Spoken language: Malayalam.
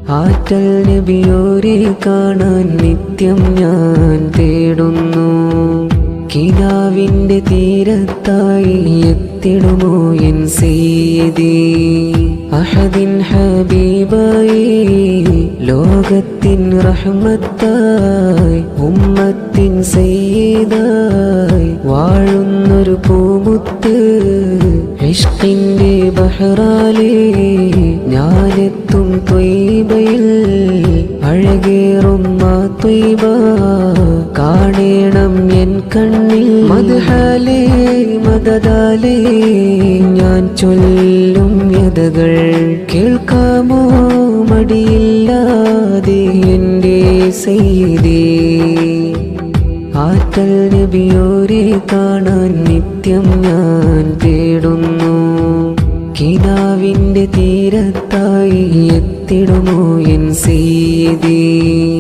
ആറ്റൽ നബിയോരെ കാണാൻ നിത്യം ഞാൻ തേടുന്നു. കിനാവിന്റെ തീരത്തായി എത്തിടുമോ എൻ സയ്യിദി. അഹദിൻ ഹബീബായി ലോകത്തിൻ റഹ്മത്തായി ഉമ്മത്തിൻ സയ്യിദായി വാഴുന്നൊരു പൂമുത്ത്. ഇഷ്കിന്റെ ബഹ്റാലേ ഞാനെത്തും ത്വയ്ബയിൽ. അഴകേറും ആ ത്വയ്ബ കാണേണം എൻ കണ്ണിൽ. മദ്ഹാലേ മദദാലേ ഞാൻ ചൊല്ലും യദകൾ കേൾക്കാമോ മടിയില്ലാതെ എൻ്റെ സയ്യിദി. ആറ്റൽ നബിയോരെ കാണാൻ നിത്യം ഞാൻ തേടുന്നു. കിനാവിന്റെ തീരത്തായി എത്തിടുമോ എൻ സയ്യിദി.